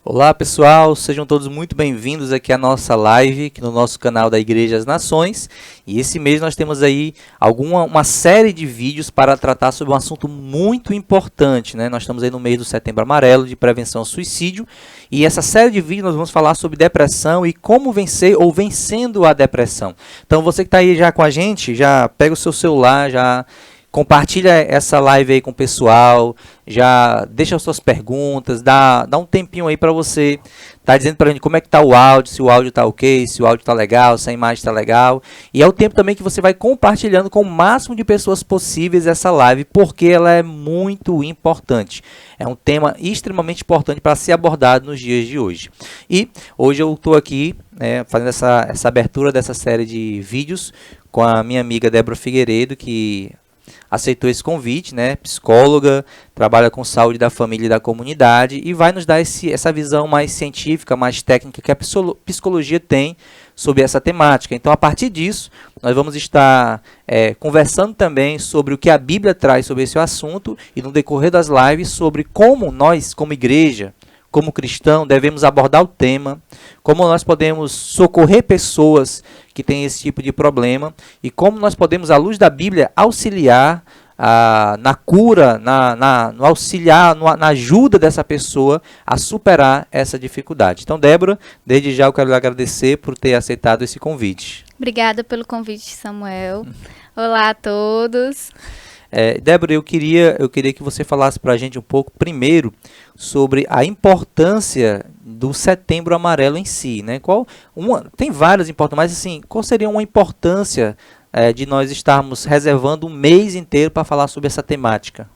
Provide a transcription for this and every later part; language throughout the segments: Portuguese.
Olá pessoal, sejam todos muito bem-vindos aqui à nossa live, aqui no nosso canal da Igreja das Nações. E esse mês nós temos aí uma série de vídeos para tratar sobre um assunto muito importante, né? Nós estamos aí no mês do Setembro Amarelo de prevenção ao suicídio. E essa série de vídeos nós vamos falar sobre depressão e como vencer ou vencendo a depressão. Então você que está aí já com a gente, já pega o seu celular, já compartilha essa live aí com o pessoal, já deixa as suas perguntas, dá um tempinho aí para você tá dizendo para a gente como é que tá o áudio, se o áudio tá ok, se o áudio tá legal, se a imagem tá legal. E é o tempo também que você vai compartilhando com o máximo de pessoas possíveis essa live, porque ela é muito importante. É um tema extremamente importante para ser abordado nos dias de hoje. E hoje eu estou aqui fazendo essa abertura dessa série de vídeos com a minha amiga Débora Figueiredo, que aceitou esse convite, né? Psicóloga, trabalha com saúde da família e da comunidade e vai nos dar essa visão mais científica, mais técnica que a psicologia tem sobre essa temática. Então, a partir disso, nós vamos estar conversando também sobre o que a Bíblia traz sobre esse assunto e no decorrer das lives sobre como nós, como igreja, como cristão, devemos abordar o tema, como nós podemos socorrer pessoas que têm esse tipo de problema e como nós podemos, à luz da Bíblia, auxiliar na cura, no auxiliar, na ajuda dessa pessoa a superar essa dificuldade. Então, Débora, desde já eu quero lhe agradecer por ter aceitado esse convite. Obrigada pelo convite, Samuel. Olá a todos. Débora, eu queria que você falasse para a gente um pouco, primeiro, sobre a importância do Setembro Amarelo em si, né? Tem várias importâncias, mas assim, qual seria uma importância de nós estarmos reservando um mês inteiro para falar sobre essa temática?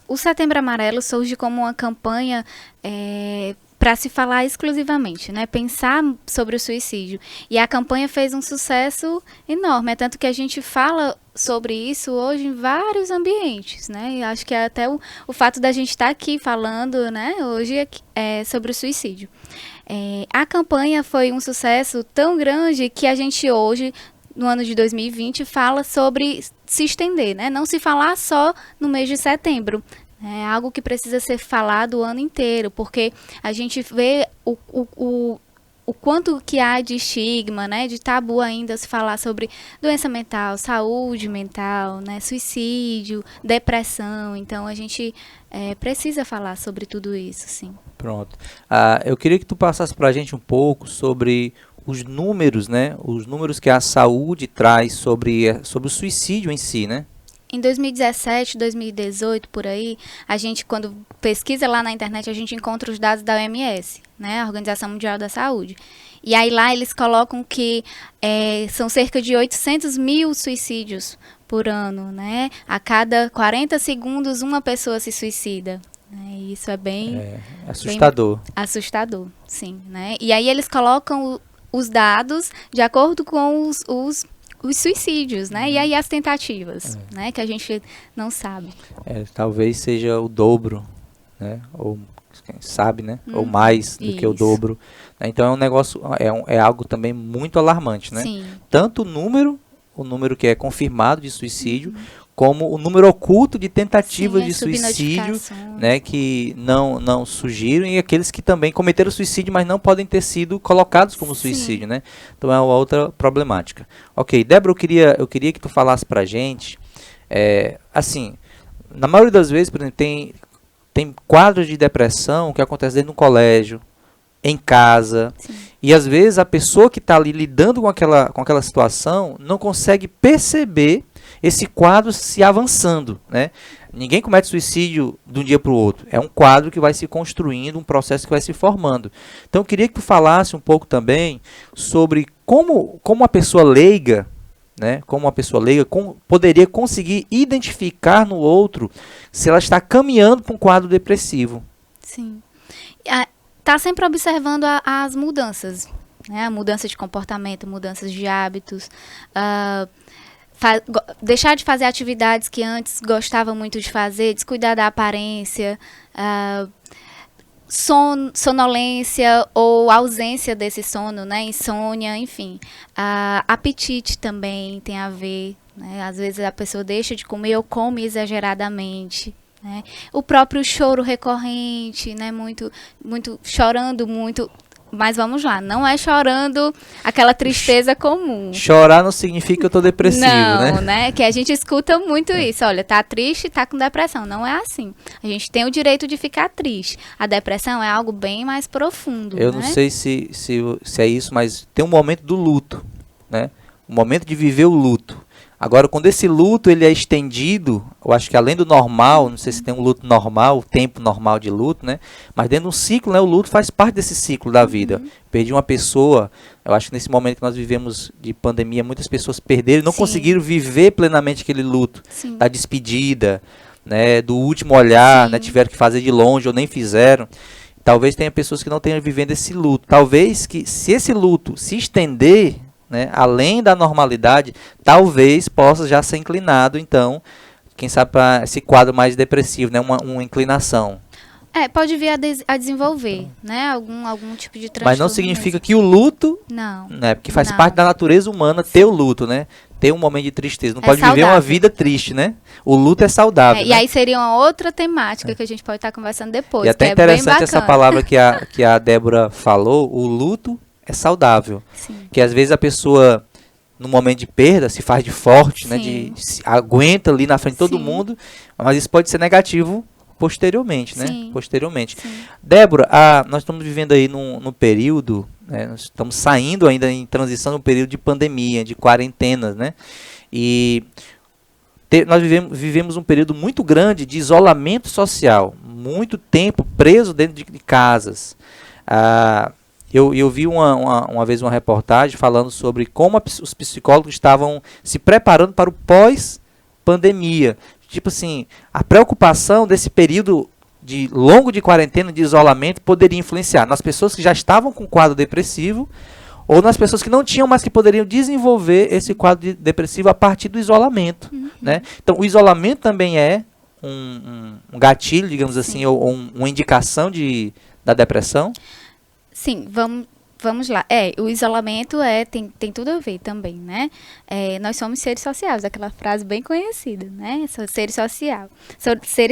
O Setembro Amarelo surge como uma campanha para se falar exclusivamente, né? Pensar sobre o suicídio. E a campanha fez um sucesso enorme, tanto que a gente fala sobre isso hoje em vários ambientes, né? E acho que até o fato da gente estar aqui falando, né, hoje sobre o suicídio. A campanha foi um sucesso tão grande que a gente hoje, no ano de 2020, fala sobre se estender, né? Não se falar só no mês de setembro. É algo que precisa ser falado o ano inteiro, porque a gente vê o quanto que há de estigma, né, de tabu ainda se falar sobre doença mental, saúde mental, né, suicídio, depressão. Então, a gente precisa falar sobre tudo isso, sim. Pronto. Eu queria que tu passasse para a gente um pouco sobre os números, né, os números que a saúde traz sobre o suicídio em si, né? Em 2017, 2018, por aí, a gente, quando pesquisa lá na internet, a gente encontra os dados da OMS, né, a Organização Mundial da Saúde. E aí lá eles colocam que são cerca de 800 mil suicídios por ano, né? A cada 40 segundos uma pessoa se suicida. E isso é bem assustador. Bem assustador, sim, né? E aí eles colocam os dados de acordo com os suicídios, né? E aí as tentativas, né? Que a gente não sabe. Talvez seja o dobro, né? Ou quem sabe, né? Ou mais do que o dobro. Então é um negócio, é algo também muito alarmante, né? Sim. Tanto o número que é confirmado de suicídio, como o número oculto de tentativas de suicídio, né, que não surgiram, e aqueles que também cometeram suicídio, mas não podem ter sido colocados como suicídio, né? Então é uma outra problemática. Ok, Débora, eu queria que tu falasse pra gente, assim, na maioria das vezes, por exemplo, tem quadros de depressão que acontecem dentro do colégio, em casa, e às vezes a pessoa que está ali lidando com aquela situação não consegue perceber esse quadro se avançando, né? Ninguém comete suicídio de um dia para o outro. É um quadro que vai se construindo, um processo que vai se formando. Então eu queria que tu falasse um pouco também sobre como uma pessoa leiga, né? Como uma pessoa leiga poderia conseguir identificar no outro se ela está caminhando para um quadro depressivo. Sim. Tá sempre observando as mudanças, né? A mudança de comportamento, mudanças de hábitos, deixar de fazer atividades que antes gostava muito de fazer, descuidar da aparência, sonolência ou ausência desse sono, né? Insônia, enfim. Apetite também tem a ver, né? Às vezes a pessoa deixa de comer ou come exageradamente. né? O próprio choro recorrente, né? Muito, muito chorando muito. Mas vamos lá, não é chorando aquela tristeza comum. Chorar não significa que eu estou depressivo, Não, né? Que a gente escuta muito isso. Olha, tá triste, tá com depressão. Não é assim. A gente tem o direito de ficar triste. A depressão é algo bem mais profundo, Eu né? não sei se é isso, mas tem um momento do luto, né? O momento de viver o luto. Agora, quando esse luto ele é estendido, eu acho que além do normal, não sei se tem um luto normal, o tempo normal de luto, né? Mas dentro de um ciclo, né, o luto faz parte desse ciclo da vida. Perdi uma pessoa, eu acho que nesse momento que nós vivemos de pandemia, muitas pessoas perderam e não Sim. conseguiram viver plenamente aquele luto Sim. da despedida, né, do último olhar, Sim. né, tiveram que fazer de longe ou nem fizeram. Talvez tenha pessoas que não tenham vivendo esse luto. Talvez que se esse luto se estender, né, além da normalidade, talvez possa já ser inclinado, então, quem sabe para esse quadro mais depressivo, né, uma inclinação. Pode vir a desenvolver, né? Algum tipo de transtorno. Mas não significa que o luto, Não. né, porque faz Não. parte da natureza humana ter o luto, né? Ter um momento de tristeza. Não É pode viver uma saudável. vida triste, né? O luto é saudável. E né? aí seria uma outra temática que a gente pode estar conversando depois. E até que interessante é bem essa bacana. palavra que a Débora falou, o luto é saudável. Sim. Que às vezes a pessoa, no momento de perda, se faz de forte, né? Sim. Aguenta ali na frente de todo Sim. mundo, mas isso pode ser negativo posteriormente, né? Sim. Posteriormente. Sim. Débora, nós estamos vivendo aí num período, né? Nós estamos saindo ainda em transição num período de pandemia, de quarentena, né? E nós vivemos um período muito grande de isolamento social, muito tempo preso dentro de casas. Eu vi uma vez uma reportagem falando sobre como os psicólogos estavam se preparando para o pós-pandemia. Tipo assim, a preocupação desse período longo de quarentena, de isolamento, poderia influenciar nas pessoas que já estavam com quadro depressivo ou nas pessoas que não tinham, mas que poderiam desenvolver esse quadro depressivo a partir do isolamento. Né? Então, o isolamento também é um gatilho, digamos assim, ou uma indicação da depressão? Sim, vamos lá. O isolamento tem tudo a ver também, né? Nós somos seres sociais, aquela frase bem conhecida, né? Seres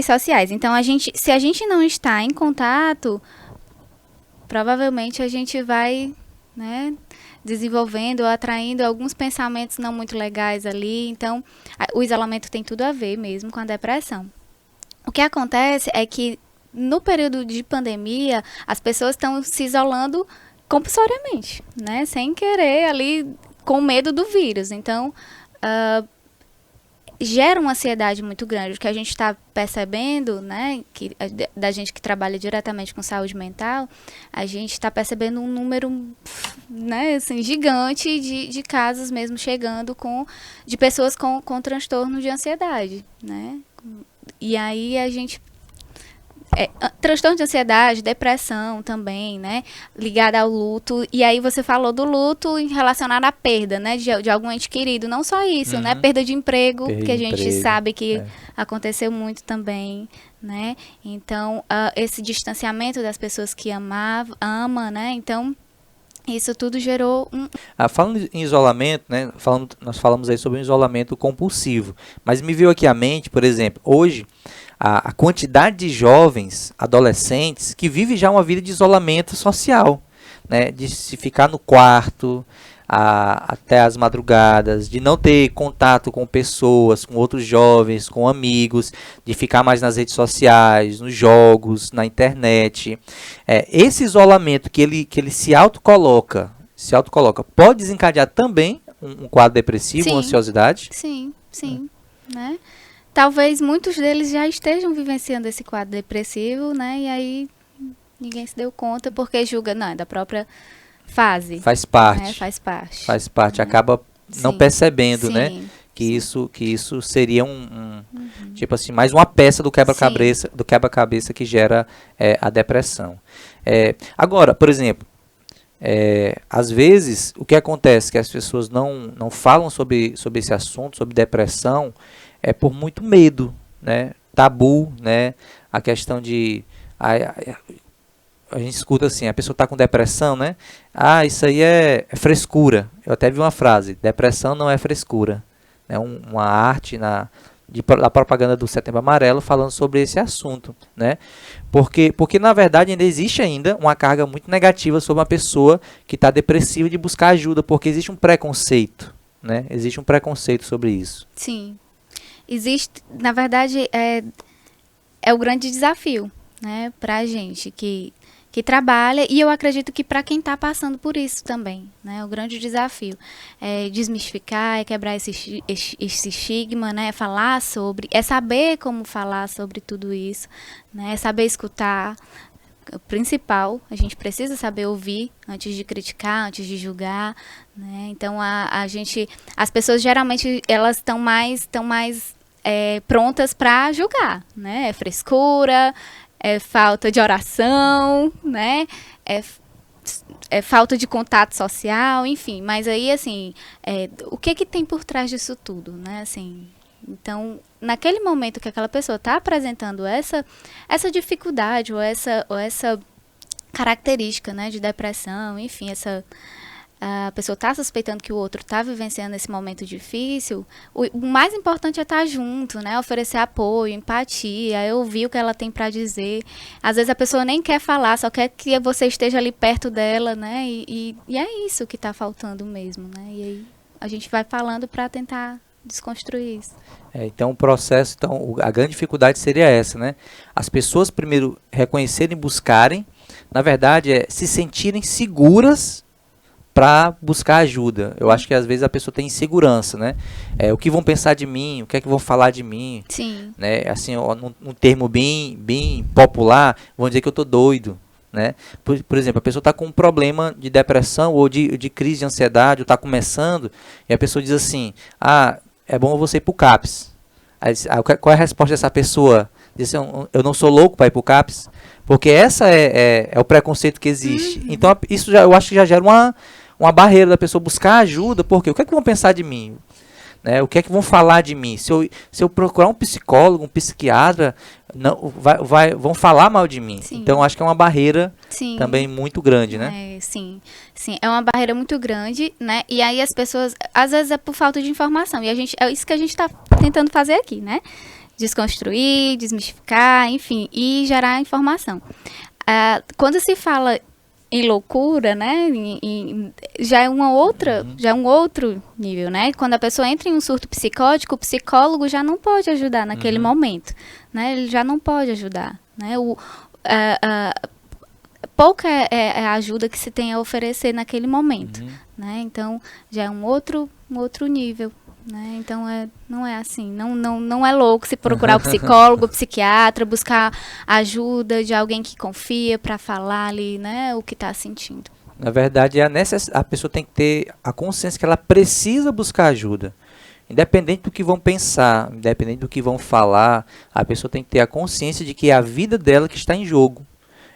sociais. Então, se a gente não está em contato, provavelmente a gente vai, né, desenvolvendo ou atraindo alguns pensamentos não muito legais ali. Então, o isolamento tem tudo a ver mesmo com a depressão. O que acontece é que no período de pandemia, as pessoas estão se isolando compulsoriamente, né? Sem querer ali, com medo do vírus. Então, gera uma ansiedade muito grande. O que a gente está percebendo, né, da gente que trabalha diretamente com saúde mental, a gente está percebendo um número, né, assim, gigante de casos mesmo chegando de pessoas com transtorno de ansiedade, né? E aí a gente transtorno de ansiedade, depressão também, né? Ligada ao luto. E aí você falou do luto relacionado à perda, né? De algum ente querido. Não só isso, né? Perda de emprego, que a gente sabe que aconteceu muito também, né? Então, esse distanciamento das pessoas que ama, né? Então, isso tudo gerou falando em isolamento, né? Nós falamos aí sobre o isolamento compulsivo. Mas me veio aqui à mente, por exemplo, hoje, a quantidade de jovens, adolescentes, que vivem já uma vida de isolamento social, né? De se ficar no quarto até as madrugadas, de não ter contato com pessoas, com outros jovens, com amigos, de ficar mais nas redes sociais, nos jogos, na internet. Esse isolamento que ele se autocoloca, pode desencadear também um quadro depressivo, uma ansiosidade? Sim, né? Talvez muitos deles já estejam vivenciando esse quadro depressivo, né? E aí ninguém se deu conta porque julga, não, é da própria fase. Faz parte. Né? Faz parte. Acaba não percebendo, né? Sim. Que isso seria tipo assim, mais uma peça do quebra-cabeça que gera a depressão. Agora, por exemplo, às vezes o que acontece que as pessoas não falam sobre esse assunto, sobre depressão, é por muito medo, né? Tabu, né? A questão de a gente escuta assim, a pessoa está com depressão, né? Isso aí é frescura. Eu até vi uma frase: depressão não é frescura. É uma arte da propaganda do Setembro Amarelo falando sobre esse assunto, né? Porque na verdade ainda existe uma carga muito negativa sobre uma pessoa que está depressiva de buscar ajuda, porque existe um preconceito, né? Existe um preconceito sobre isso. Sim. Existe, na verdade, é o grande desafio, né, para a gente que trabalha, e eu acredito que para quem está passando por isso também, né, o grande desafio é desmistificar, é quebrar esse estigma, né, falar sobre, é saber como falar sobre tudo isso, né, é saber escutar. O principal, a gente precisa saber ouvir antes de criticar, antes de julgar, né? Então as pessoas geralmente elas estão mais prontas para julgar, né? É frescura, é falta de oração, né? É falta de contato social, enfim. Mas aí, assim, o que tem por trás disso tudo, né? Assim, então, naquele momento que aquela pessoa está apresentando essa dificuldade ou essa característica, né, de depressão, enfim, a pessoa está suspeitando que o outro está vivenciando esse momento difícil, o mais importante é estar junto, né? Oferecer apoio, empatia, ouvir o que ela tem para dizer. Às vezes a pessoa nem quer falar, só quer que você esteja ali perto dela, né? E é isso que está faltando mesmo, né? E aí a gente vai falando para tentar desconstruir isso. Então, o processo, a grande dificuldade seria essa, né? As pessoas primeiro reconhecerem, buscarem, na verdade, se sentirem seguras para buscar ajuda. Eu acho que às vezes a pessoa tem insegurança, né? O que vão pensar de mim? O que é que vão falar de mim? Sim. Né? Assim, num termo bem popular, vão dizer que eu tô doido, né? Por exemplo, a pessoa está com um problema de depressão ou de crise de ansiedade, ou está começando, e a pessoa diz assim, é bom você ir pro CAPS. Aí, qual é a resposta dessa pessoa? Diz assim, eu não sou louco para ir pro CAPS, porque essa é o preconceito que existe. Então, isso eu acho que já gera uma barreira da pessoa buscar ajuda, porque o que é que vão pensar de mim? Né? O que é que vão falar de mim? Se eu procurar um psicólogo, um psiquiatra, vão falar mal de mim. Sim. Então, acho que é uma barreira também muito grande, né? Sim, é uma barreira muito grande, né? E aí as pessoas, às vezes é por falta de informação. E é isso que a gente está tentando fazer aqui, né? Desconstruir, desmistificar, enfim, e gerar informação. Quando se fala em loucura, né, já é um outro nível, né? Quando a pessoa entra em um surto psicótico, o psicólogo já não pode ajudar naquele momento, né? Ele já não pode ajudar, né? Pouca é a ajuda que se tem a oferecer naquele momento, né? Então já é um outro nível. Né? Então não é assim, não é louco se procurar o psicólogo, o psiquiatra, buscar ajuda de alguém que confia para falar ali, né, o que está sentindo. Na verdade, a pessoa tem que ter a consciência que ela precisa buscar ajuda. Independente do que vão pensar, independente do que vão falar, a pessoa tem que ter a consciência de que é a vida dela que está em jogo.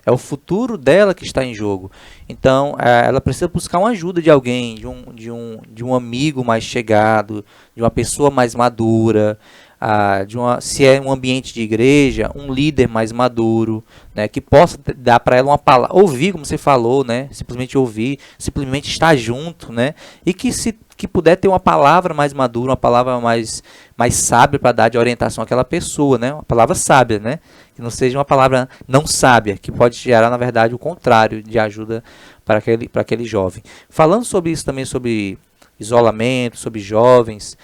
É o futuro dela que está em jogo. Então, ela precisa buscar uma ajuda de alguém, de um amigo mais chegado, de uma pessoa mais madura, se é um ambiente de igreja, um líder mais maduro, né, que possa dar para ela uma palavra, ouvir, como você falou, né, simplesmente ouvir, simplesmente estar junto, né, e que puder ter uma palavra mais madura, uma palavra mais sábia para dar de orientação àquela pessoa, né, uma palavra sábia, né, que não seja uma palavra não sábia, que pode gerar, na verdade, o contrário de ajuda para aquele jovem. Falando sobre isso também, sobre isolamento, sobre jovens,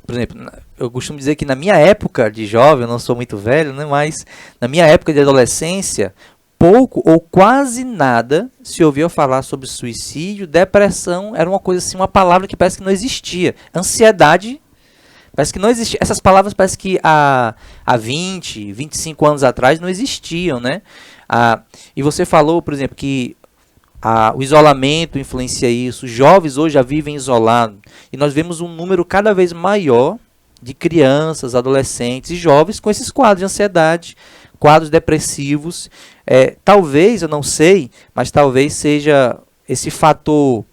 por exemplo, eu costumo dizer que na minha época de jovem, eu não sou muito velho, né, mas na minha época de adolescência, pouco ou quase nada se ouvia falar sobre suicídio, depressão, era uma coisa assim, uma palavra que parece que não existia. Ansiedade, parece que não existia. Essas palavras parece que há 20, 25 anos atrás não existiam, né? E você falou, por exemplo, que o isolamento influencia isso. Os jovens hoje já vivem isolados. E nós vemos um número cada vez maior de crianças, adolescentes e jovens com esses quadros de ansiedade, quadros depressivos. Talvez, eu não sei, mas talvez seja esse fator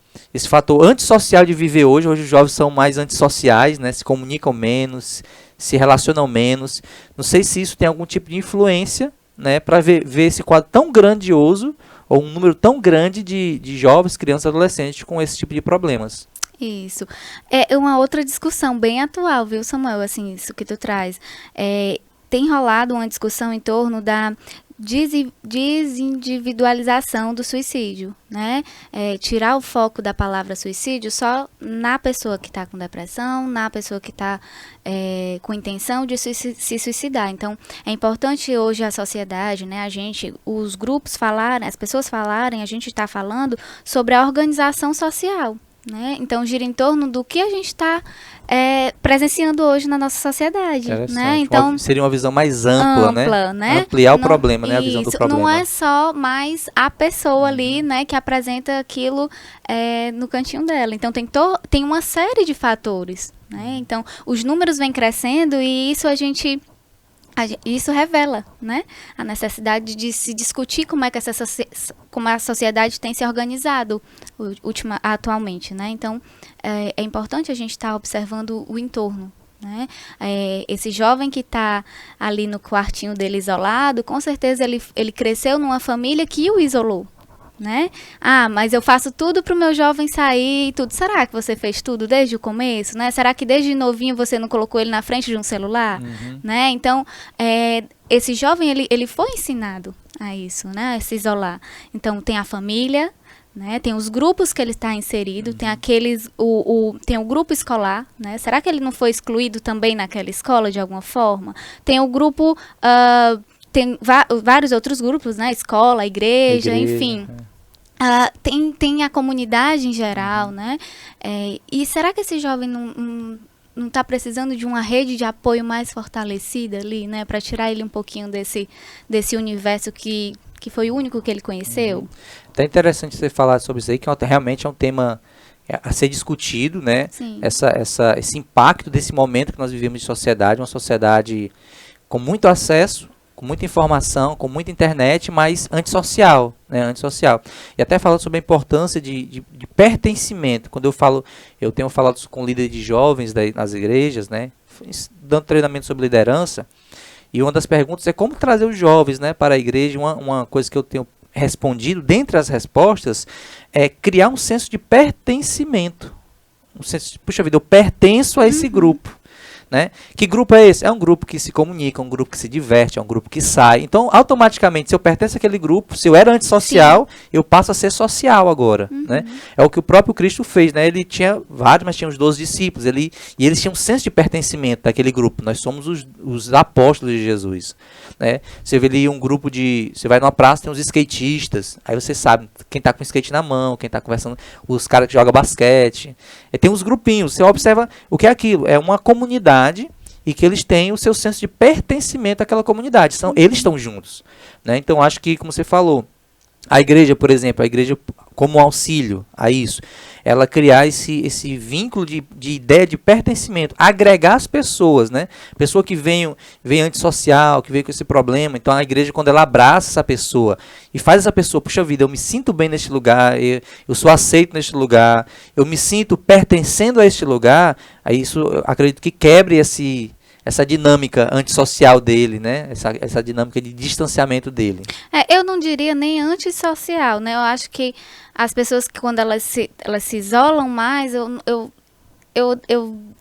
antissocial de viver hoje. Hoje os jovens são mais antissociais, né? Se comunicam menos, se relacionam menos. Não sei se isso tem algum tipo de influência, né? Para ver esse quadro tão grandioso, ou um número tão grande de jovens, crianças e adolescentes com esse tipo de problemas. Isso. É uma outra discussão bem atual, viu, Samuel? Assim, isso que tu traz. Tem rolado uma discussão em torno da desindividualização do suicídio, né? Tirar o foco da palavra suicídio só na pessoa que está com depressão, na pessoa que está com intenção de se suicidar. Então, é importante hoje a sociedade, né? Os grupos falarem, as pessoas falarem, a gente está falando sobre a organização social. Né? Então, gira em torno do que a gente está presenciando hoje na nossa sociedade. Né? Então, seria uma visão mais ampla, né? Ampliar o problema, né? A visão do problema. Não é só mais a pessoa ali, né, que apresenta aquilo no cantinho dela. Então, tem uma série de fatores. Né? Então, os números vêm crescendo e isso revela, né, a necessidade de se discutir como é que como a sociedade tem se organizado atualmente, né? Então, é importante a gente estar observando o entorno, né? Esse jovem que está ali no quartinho dele isolado, com certeza ele cresceu numa família que o isolou. Né? Mas eu faço tudo para o meu jovem sair e tudo. Será que você fez tudo desde o começo? Né? Será que desde novinho você não colocou ele na frente de um celular? Né? Então, esse jovem, ele foi ensinado a isso, né? A se isolar. Então, tem a família, né? Tem os grupos que ele está inserido, tem tem o grupo escolar, né? Será que ele não foi excluído também naquela escola de alguma forma? Tem o grupo... tem vários outros grupos, né? Escola, igreja, enfim. Tem a comunidade em geral, né? E será que esse jovem não está precisando de uma rede de apoio mais fortalecida ali, né? Para tirar ele um pouquinho desse universo que foi o único que ele conheceu? É interessante você falar sobre isso aí, que realmente é um tema a ser discutido, né? Sim. Esse impacto desse momento que nós vivemos de sociedade, uma sociedade com muito acesso, com muita informação, com muita internet, mas antissocial, né? Antissocial. E até falando sobre a importância de pertencimento. Quando eu tenho falado com líderes de jovens nas igrejas, né? Dando treinamento sobre liderança, e uma das perguntas é como trazer os jovens, né, para a igreja. Uma coisa que eu tenho respondido, dentre as respostas, é criar um senso de pertencimento. Um senso de, puxa vida, eu pertenço a esse grupo. Né? Que grupo é esse? É um grupo que se comunica, um grupo que se diverte, é um grupo que sai. Então, automaticamente, se eu pertenço àquele grupo, se eu era antissocial, eu passo a ser social agora. Né? É o que o próprio Cristo fez. Né? Ele tinha vários, mas tinha os 12 discípulos. E eles tinham um senso de pertencimento daquele grupo. Nós somos os apóstolos de Jesus. Né? Você vê ali um grupo você vai numa praça, tem uns skatistas. Aí você sabe quem está com skate na mão, quem está conversando, os caras que jogam basquete. Tem uns grupinhos. Você observa o que é aquilo. É uma comunidade e que eles têm o seu senso de pertencimento àquela comunidade. Eles estão juntos. Né? Então, acho que, como você falou, a igreja, por exemplo, a igreja como auxílio a isso, ela criar esse vínculo de ideia de pertencimento, agregar as pessoas, né? Pessoa que vem antissocial, que veio com esse problema. Então, a igreja, quando ela abraça essa pessoa e faz essa pessoa, puxa vida, eu me sinto bem neste lugar, eu sou aceito neste lugar, eu me sinto pertencendo a este lugar, aí isso, eu acredito que quebre essa dinâmica antissocial dele, né? Essa dinâmica de distanciamento dele. Eu não diria nem antissocial, né? Eu acho que as pessoas que quando elas se isolam mais, eu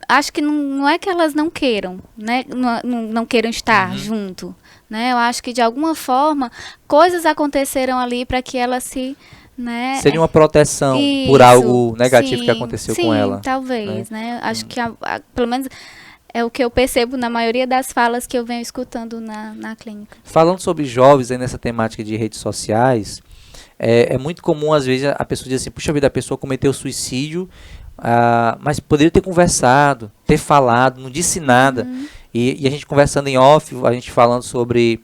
acho que não é que elas não queiram, né? Não queiram estar junto, né? Eu acho que de alguma forma coisas aconteceram ali para que elas se... Né? Seria uma proteção por algo negativo que aconteceu com ela. Sim, talvez, né? Acho que pelo menos... É o que eu percebo na maioria das falas que eu venho escutando na clínica. Falando sobre jovens aí nessa temática de redes sociais, é muito comum às vezes a pessoa dizer assim, puxa vida, a pessoa cometeu suicídio, mas poderia ter conversado, ter falado, não disse nada. E a gente conversando em off, a gente falando sobre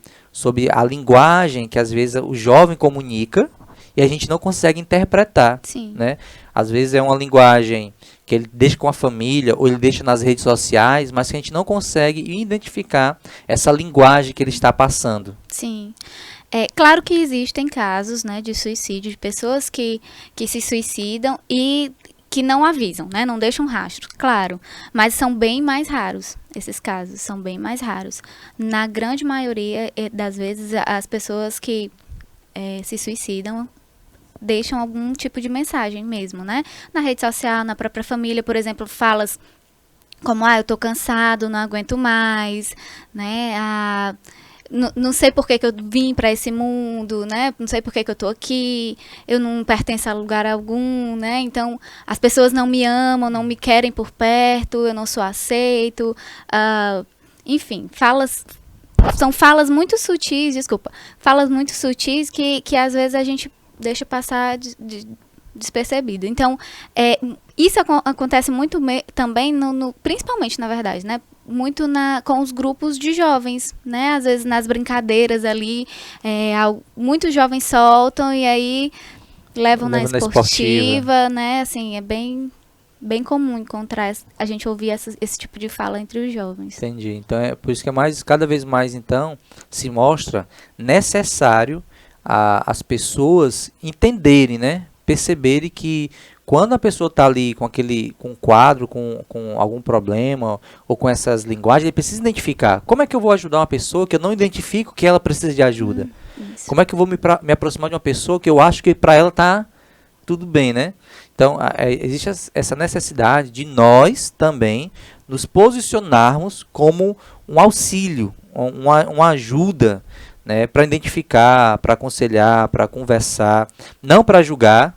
a linguagem que às vezes o jovem comunica e a gente não consegue interpretar. Sim. Né? Às vezes é uma linguagem que ele deixa com a família ou ele deixa nas redes sociais, mas que a gente não consegue identificar essa linguagem que ele está passando. Sim. Claro que existem casos, né, de suicídio, de pessoas que se suicidam e que não avisam, né, não deixam rastro, claro, mas são bem mais raros, esses casos são bem mais raros. Na grande maioria das vezes, as pessoas que se suicidam deixam algum tipo de mensagem mesmo, né? Na rede social, na própria família, por exemplo, falas como, eu tô cansado, não aguento mais, né? Não sei por que eu vim para esse mundo, né? Não sei por que eu tô aqui, eu não pertenço a lugar algum, né? Então, as pessoas não me amam, não me querem por perto, eu não sou aceito. Enfim, são falas muito sutis, falas muito sutis que às vezes a gente deixa passar despercebido. Então, isso acontece muito também, principalmente, na verdade, né? Muito com os grupos de jovens, né? Às vezes nas brincadeiras ali, muitos jovens soltam e aí levam na esportiva, né? Assim, é bem comum encontrar, a gente ouvir esse tipo de fala entre os jovens. Entendi. Então é por isso que cada vez mais então se mostra necessário as pessoas entenderem, né? Perceberem que quando a pessoa está ali com um quadro, com algum problema, ou com essas linguagens, ele precisa identificar. Como é que eu vou ajudar uma pessoa que eu não identifico que ela precisa de ajuda? Como é que eu vou me aproximar de uma pessoa que eu acho que para ela está tudo bem, né? Então, existe essa necessidade de nós também nos posicionarmos como um auxílio, uma ajuda, né? Para identificar, para aconselhar, para conversar, não para julgar,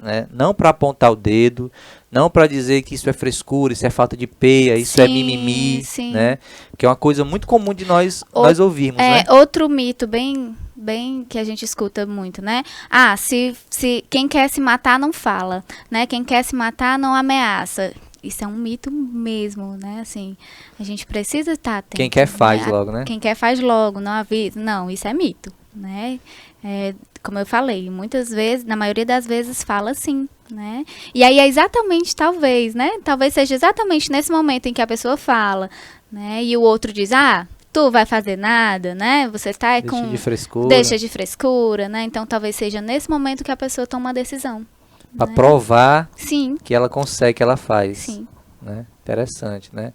né? Não para apontar o dedo, não para dizer que isso é frescura, isso é falta de peia, isso é mimimi, né? Que é uma coisa muito comum de nós ouvirmos, né? Outro mito bem que a gente escuta muito, né? Se quem quer se matar não fala, né? Quem quer se matar não ameaça. Isso é um mito mesmo, né? Assim, a gente precisa estar atento. Quem quer faz logo, né? Quem quer faz logo, não avisa. Não, isso é mito, né? Como eu falei, muitas vezes, na maioria das vezes fala assim, né? E aí é exatamente, talvez, né? Talvez seja exatamente nesse momento em que a pessoa fala, né? E o outro diz, tu vai fazer nada, né? Você tá Deixa de frescura, né? Então talvez seja nesse momento que a pessoa toma uma decisão. Para provar Sim. que ela consegue, que ela faz. Sim. Né? Interessante, né?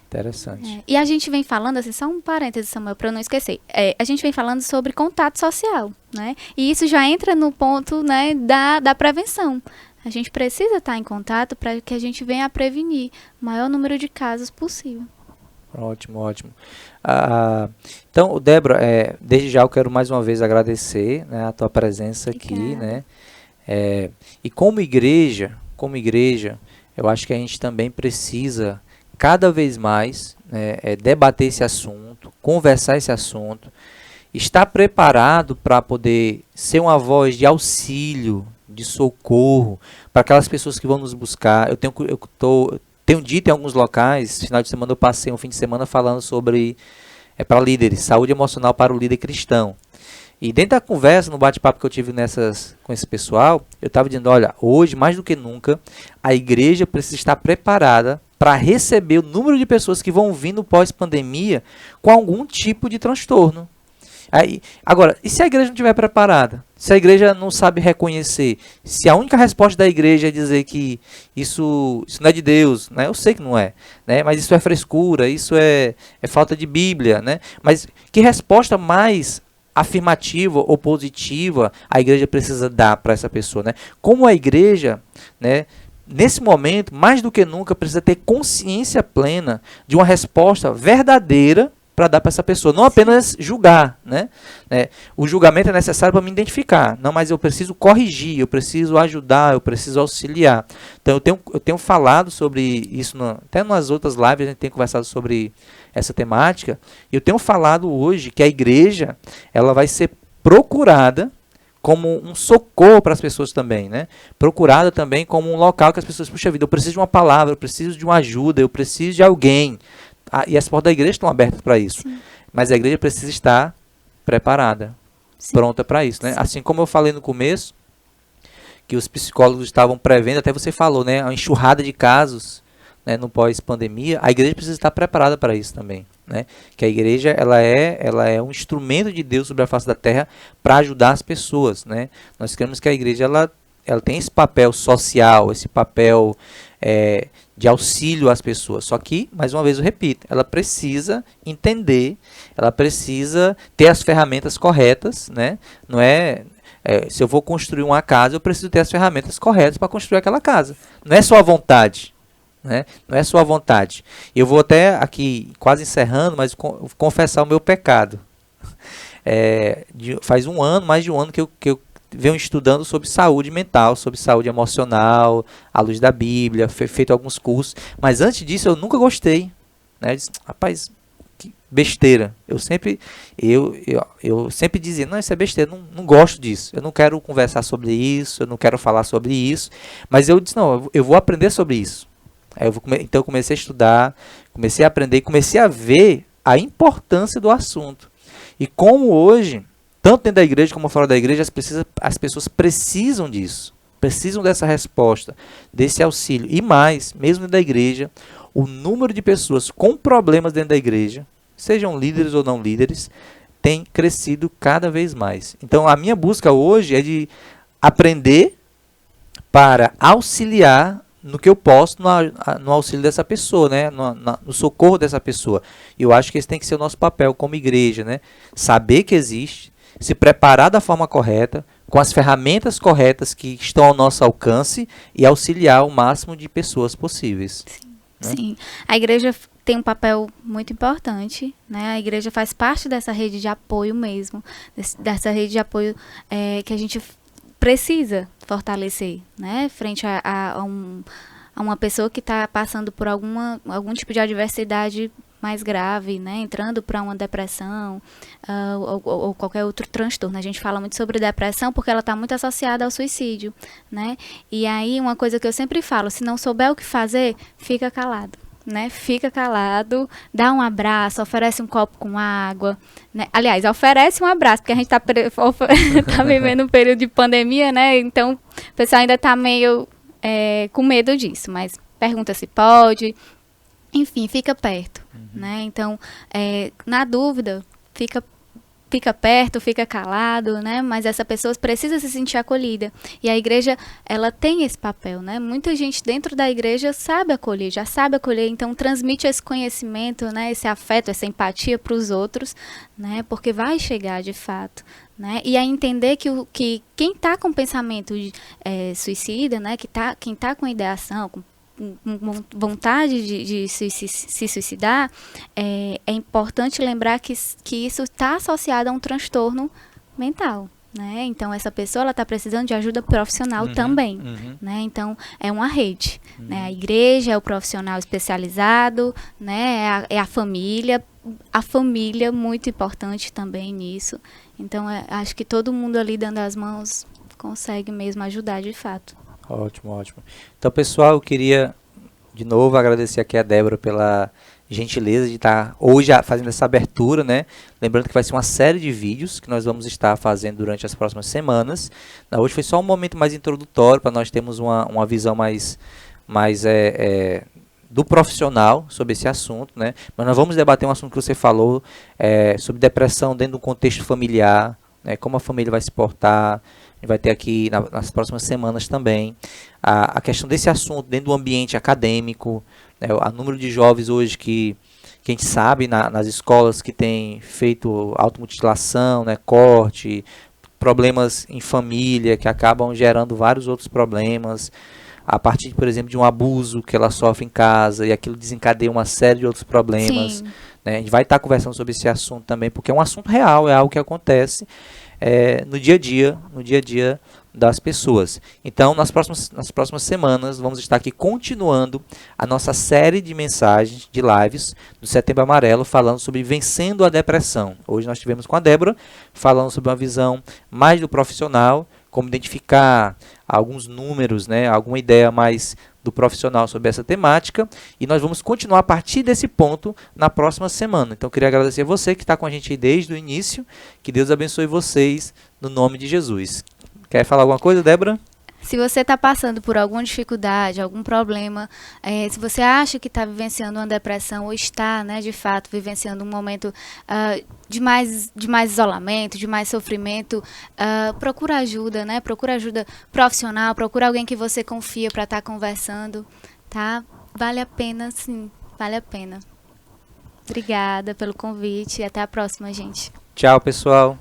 Interessante. E a gente vem falando, assim, só um parêntese, Samuel, para eu não esquecer. A gente vem falando sobre contato social, né? E isso já entra no ponto, né, da prevenção. A gente precisa estar em contato para que a gente venha a prevenir o maior número de casos possível. Ótimo, ótimo. Então, Débora, desde já eu quero mais uma vez agradecer, né, a tua presença aqui, né? E como igreja, eu acho que a gente também precisa cada vez mais debater esse assunto, conversar esse assunto, estar preparado para poder ser uma voz de auxílio, de socorro para aquelas pessoas que vão nos buscar. Eu tenho dito em alguns locais, final de semana eu passei um fim de semana falando sobre para líderes, saúde emocional para o líder cristão. E dentro da conversa, no bate-papo que eu tive com esse pessoal, eu estava dizendo, olha, hoje, mais do que nunca, a igreja precisa estar preparada para receber o número de pessoas que vão vir no pós-pandemia com algum tipo de transtorno. Agora, e se a igreja não estiver preparada? Se a igreja não sabe reconhecer? Se a única resposta da igreja é dizer que isso não é de Deus, né? Eu sei que não é, né? Mas isso é frescura, isso é falta de Bíblia, né? Mas que resposta mais afirmativa ou positiva a igreja precisa dar para essa pessoa, né? Como a igreja, né, nesse momento, mais do que nunca, precisa ter consciência plena de uma resposta verdadeira para dar para essa pessoa, não apenas julgar, né? O julgamento é necessário para me identificar, não, mas eu preciso corrigir, eu preciso ajudar, eu preciso auxiliar. Então eu tenho falado sobre isso, até nas outras lives a gente tem conversado sobre essa temática, e eu tenho falado hoje que a igreja ela vai ser procurada como um socorro para as pessoas também, né? Procurada também como um local que as pessoas, puxa vida, eu preciso de uma palavra, eu preciso de uma ajuda, eu preciso de alguém. E as portas da igreja estão abertas para isso. Sim. Mas a igreja precisa estar preparada, pronta para isso, né? Sim. Assim como eu falei no começo, que os psicólogos estavam prevendo, até você falou, né? Uma enxurrada de casos, né, no pós-pandemia, a igreja precisa estar preparada para isso também, né? Que a igreja ela é um instrumento de Deus sobre a face da terra para ajudar as pessoas, né? Nós queremos que a igreja ela ela tem esse papel social, esse papel de auxílio às pessoas. Só que, mais uma vez eu repito, ela precisa entender, ela precisa ter as ferramentas corretas, né? Não é, se eu vou construir uma casa, eu preciso ter as ferramentas corretas para construir aquela casa. Não é só a vontade, né? Não é só a vontade. Eu vou até aqui, quase encerrando, mas confessar o meu pecado. Faz um ano, mais de um ano que eu venho estudando sobre saúde mental, sobre saúde emocional, à luz da Bíblia, feito alguns cursos, mas antes disso eu nunca gostei, né? Disse, rapaz, que besteira. Eu sempre dizia, não, isso é besteira, não gosto disso, eu não quero conversar sobre isso, eu não quero falar sobre isso, mas eu disse, não, eu vou aprender sobre isso. Então eu comecei a estudar, comecei a aprender, comecei a ver a importância do assunto. E como hoje, tanto dentro da igreja como fora da igreja, as pessoas precisam disso. Precisam dessa resposta, desse auxílio. E mais, mesmo dentro da igreja, o número de pessoas com problemas dentro da igreja, sejam líderes ou não líderes, tem crescido cada vez mais. Então, a minha busca hoje é de aprender para auxiliar no que eu posso no auxílio dessa pessoa, né? No socorro dessa pessoa. E eu acho que esse tem que ser o nosso papel como igreja, né? Saber que existe, se preparar da forma correta, com as ferramentas corretas que estão ao nosso alcance e auxiliar o máximo de pessoas possíveis. Sim, né? sim. A igreja tem um papel muito importante, né? A igreja faz parte dessa rede de apoio mesmo, dessa rede de apoio que a gente precisa fortalecer, né? Frente a uma pessoa que está passando por algum tipo de adversidade mais grave, né, entrando para uma depressão ou qualquer outro transtorno. A gente fala muito sobre depressão porque ela está muito associada ao suicídio, né? E aí uma coisa que eu sempre falo, se não souber o que fazer, fica calado, né? Fica calado, dá um abraço, oferece um copo com água, né? Aliás, oferece um abraço, porque a gente tá vivendo um período de pandemia, né? Então o pessoal ainda está meio com medo disso, mas pergunta se pode. Enfim, fica perto, né? Então, na dúvida, fica perto, fica calado, né? Mas essa pessoa precisa se sentir acolhida. E a igreja, ela tem esse papel, né? Muita gente dentro da igreja sabe acolher, já sabe acolher, então transmite esse conhecimento, né? Esse afeto, essa empatia para os outros, né? Porque vai chegar de fato, né? E a entender que quem está com pensamento suicida, né? Quem tá com ideação, com vontade de se suicidar, é importante lembrar que isso está associado a um transtorno mental, né? Então essa pessoa está precisando de ajuda profissional também, né? Então é uma rede, né? A igreja é o profissional especializado, né? É a família muito importante também nisso. Então acho que todo mundo ali dando as mãos consegue mesmo ajudar de fato. Ótimo, ótimo. Então, pessoal, eu queria de novo agradecer aqui a Débora pela gentileza de estar hoje fazendo essa abertura, né? Lembrando que vai ser uma série de vídeos que nós vamos estar fazendo durante as próximas semanas. Hoje foi só um momento mais introdutório para nós termos uma visão mais do profissional sobre esse assunto, né? Mas nós vamos debater um assunto que você falou, sobre depressão dentro do contexto familiar, né? Como a família vai se portar. Vai ter aqui nas próximas semanas também a questão desse assunto dentro do ambiente acadêmico, né? O número de jovens hoje que a gente sabe nas escolas que tem feito automutilação, né? Corte, problemas em família que acabam gerando vários outros problemas, a partir, por exemplo, de um abuso que ela sofre em casa e aquilo desencadeia uma série de outros problemas. Né? A gente vai estar conversando sobre esse assunto também, porque é um assunto real, é algo que acontece no dia a dia das pessoas. Então, nas próximas semanas, vamos estar aqui continuando a nossa série de mensagens, de lives do Setembro Amarelo, falando sobre vencendo a depressão. Hoje nós tivemos com a Débora, falando sobre uma visão mais do profissional, como identificar alguns números, né, alguma ideia mais do profissional sobre essa temática, e nós vamos continuar a partir desse ponto na próxima semana. Então, eu queria agradecer a você que está com a gente aí desde o início, que Deus abençoe vocês, no nome de Jesus. Quer falar alguma coisa, Débora? Se você está passando por alguma dificuldade, algum problema, se você acha que está vivenciando uma depressão ou está, né, de fato, vivenciando um momento de mais isolamento, de mais sofrimento, procura ajuda, né? Procura ajuda profissional, procura alguém que você confia para estar conversando, tá? Vale a pena, sim, vale a pena. Obrigada pelo convite e até a próxima, gente. Tchau, pessoal.